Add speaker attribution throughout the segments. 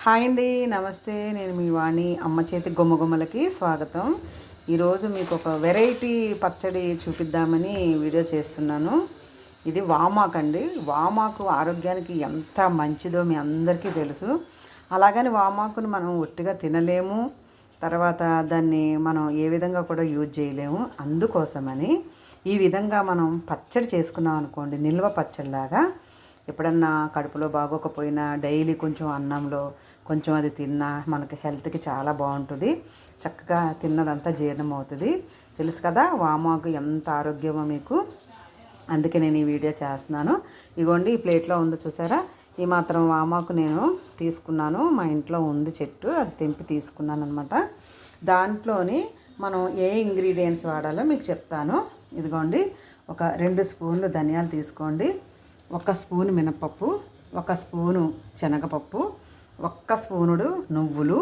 Speaker 1: Hi అండి, నమస్తే. నేను మీ వాణి. అమ్మ చేతి గుమ్మగుమ్మలకి స్వాగతం. ఈరోజు మీకు ఒక వెరైటీ పచ్చడి చూపిద్దామని వీడియో చేస్తున్నాను. ఇది వామాకు అండి. వామాకు ఆరోగ్యానికి ఎంత మంచిదో మీ అందరికీ తెలుసు. అలాగని వామాకుని మనం ఒట్టిగా తినలేము, తర్వాత దాన్ని మనం ఏ విధంగా కూడా యూజ్ చేయలేము. అందుకోసమని ఈ విధంగా మనం పచ్చడి చేసుకున్నాం అనుకోండి, నిల్వ పచ్చడిలాగా. ఎప్పుడన్నా కడుపులో బాగోకపోయినా డైలీ కొంచెం అన్నంలో కొంచెం అది తిన్నా మనకి హెల్త్కి చాలా బాగుంటుంది. చక్కగా తిన్నదంతా జీర్ణం అవుతుంది. తెలుసు కదా వామాకు ఎంత ఆరోగ్యమో మీకు. అందుకే నేను ఈ వీడియో చేస్తున్నాను. ఇగోండి, ఈ ప్లేట్లో ఉందో చూసారా, ఈ మాత్రం వామాకు నేను తీసుకున్నాను. మా ఇంట్లో ఉంది చెట్టు, అది తెంపి తీసుకున్నాను అనమాట. దాంట్లోని మనం ఏ ఇంగ్రీడియంట్స్ వాడాలో మీకు చెప్తాను. ఇదిగోండి, ఒక 2 స్పూన్లు ధనియాలు తీసుకోండి, 1 స్పూన్ మినపప్పు, 1 స్పూను శనగపప్పు, 1 స్పూనుడు నువ్వులు,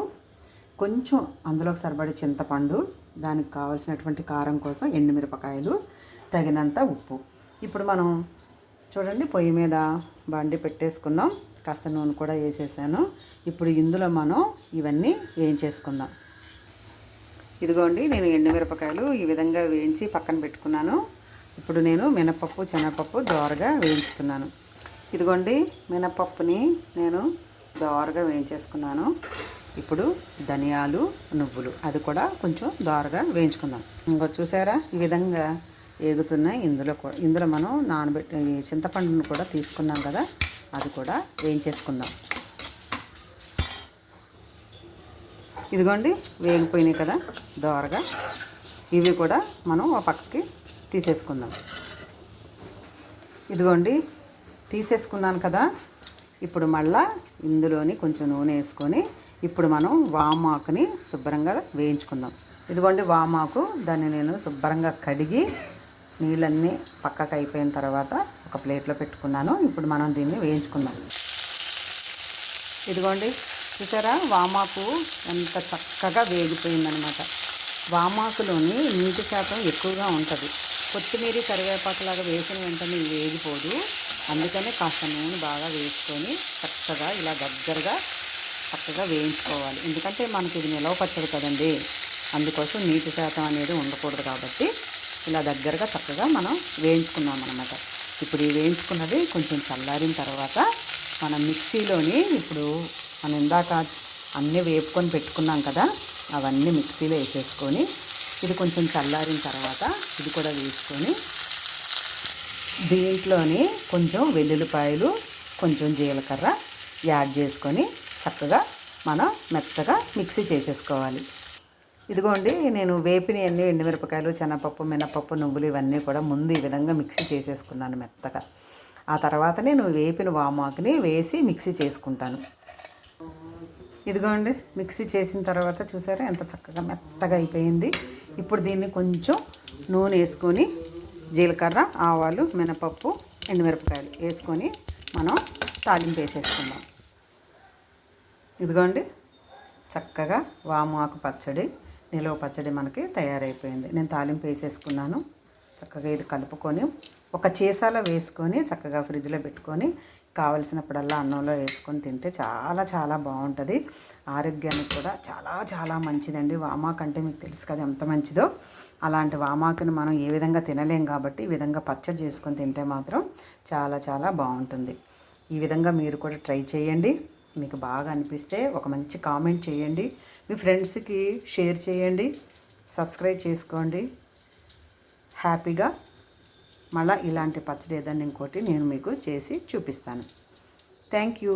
Speaker 1: కొంచెం అందులోకి సరిపడే చింతపండు, దానికి కావాల్సినటువంటి కారం కోసం ఎండుమిరపకాయలు, తగినంత ఉప్పు. ఇప్పుడు మనం చూడండి, పొయ్యి మీద బండి పెట్టేసుకున్నాం, కాస్త నూనె కూడా వేసేసాను. ఇప్పుడు ఇందులో మనం ఇవన్నీ వేయించేసుకుందాం. ఇదిగోండి, నేను ఎండుమిరపకాయలు ఈ విధంగా వేయించి పక్కన పెట్టుకున్నాను. ఇప్పుడు నేను మినపప్పు శనగపప్పు దోరగా వేయించుతున్నాను. ఇదిగోండి, మినపప్పుని నేను దోరగా వేయించేసుకున్నాను. ఇప్పుడు ధనియాలు, నువ్వులు అది కూడా కొంచెం దోరగా వేయించుకుందాం. ఇంకో చూసారా, ఈ విధంగా వేగుతున్నాయి. ఇందులో మనం నానబెట్టి చింతపండును కూడా తీసుకున్నాం కదా, అది కూడా వేయించేసుకుందాం. ఇదిగోండి, వేగిపోయినాయి కదా దోరగా. ఇవి కూడా మనం ఒక పక్కకి తీసేసుకుందాం. ఇదిగోండి, తీసేసుకున్నాను కదా. ఇప్పుడు మళ్ళా ఇందులోని కొంచెం నూనె వేసుకొని ఇప్పుడు మనం వామాకుని శుభ్రంగా వేయించుకుందాం. ఇదిగోండి వామాకు, దాన్ని నేను శుభ్రంగా కడిగి నీళ్ళన్నీ పక్కకు అయిపోయిన తర్వాత ఒక ప్లేట్లో పెట్టుకున్నాను. ఇప్పుడు మనం దీన్ని వేయించుకుందాం. ఇదిగోండి, చూసారా వామాకు ఎంత చక్కగా వేగిపోయిందనమాట. వామాకులోని నీటి శాతం ఎక్కువగా ఉంటుంది. కొత్తిమీర కరివేపాకులాగా వేసిన వెంటనే వేగిపోదు. అందుకనే కాస్త నూనె బాగా వేసుకొని చక్కగా ఇలా దగ్గరగా చక్కగా వేయించుకోవాలి. ఎందుకంటే మనకి ఇది నిలవ పచ్చడి కదండి, అందుకోసం నీటి శాతం అనేది ఉండకూడదు. కాబట్టి ఇలా దగ్గరగా చక్కగా మనం వేయించుకున్నాం అన్నమాట. ఇప్పుడు ఈ వేయించుకున్నది కొంచెం చల్లారిన తర్వాత మనం మిక్సీలోని ఇప్పుడు మనం ఇందాక అన్నీ వేపుకొని పెట్టుకున్నాం కదా, అవన్నీ మిక్సీలో వేసేసుకొని ఇది కొంచెం చల్లారిన తర్వాత ఇది కూడా వేసుకొని దీంట్లోని కొంచెం వెల్లుల్లిపాయలు, కొంచెం జీలకర్ర యాడ్ చేసుకొని చక్కగా మనం మెత్తగా మిక్సీ చేసేసుకోవాలి. ఇదిగోండి, నేను వేపిని అన్ని ఎండుమిరపకాయలు, శనగపప్పు, మినపప్పు, నువ్వులు ఇవన్నీ కూడా ముందు ఈ విధంగా మిక్సీ చేసేసుకున్నాను మెత్తగా. ఆ తర్వాత నేను వేపిన వామాకుని వేసి మిక్సీ చేసుకుంటాను. ఇదిగోండి, మిక్సీ చేసిన తర్వాత చూసారా ఎంత చక్కగా మెత్తగా అయిపోయింది. ఇప్పుడు దీన్ని కొంచెం నూనె వేసుకొని జీలకర్ర, ఆవాలు, మినపప్పు, ఎండుమిరపకాయలు వేసుకొని మనం తాలింపు వేసేసుకుందాం. ఇదిగోండి, చక్కగా వామాకు పచ్చడి, నిలవ పచ్చడి మనకి తయారైపోయింది. నేను తాలింపు వేసేసుకున్నాను. చక్కగా ఇది కలుపుకొని ఒక చీసాలో వేసుకొని చక్కగా ఫ్రిడ్జ్లో పెట్టుకొని కావలసినప్పుడల్లా అన్నంలో వేసుకొని తింటే చాలా చాలా బాగుంటుంది. ఆరోగ్యానికి కూడా చాలా చాలా మంచిదండి. వామాకు అంటే మీకు తెలుసు కదా ఎంత మంచిదో. అలాంటి వామాకుని మనం ఏ విధంగా తినలేం కాబట్టి ఈ విధంగా పచ్చడి చేసుకొని తింటే మాత్రం చాలా చాలా బాగుంటుంది. ఈ విధంగా మీరు కూడా ట్రై చేయండి. మీకు బాగా అనిపిస్తే ఒక మంచి కామెంట్ చేయండి, మీ ఫ్రెండ్స్కి షేర్ చేయండి, సబ్స్క్రైబ్ చేసుకోండి. హ్యాపీగా మళ్ళీ ఇలాంటి పచ్చడి ఏదైనా ఇంకోటి నేను మీకు చేసి చూపిస్తాను. Thank you.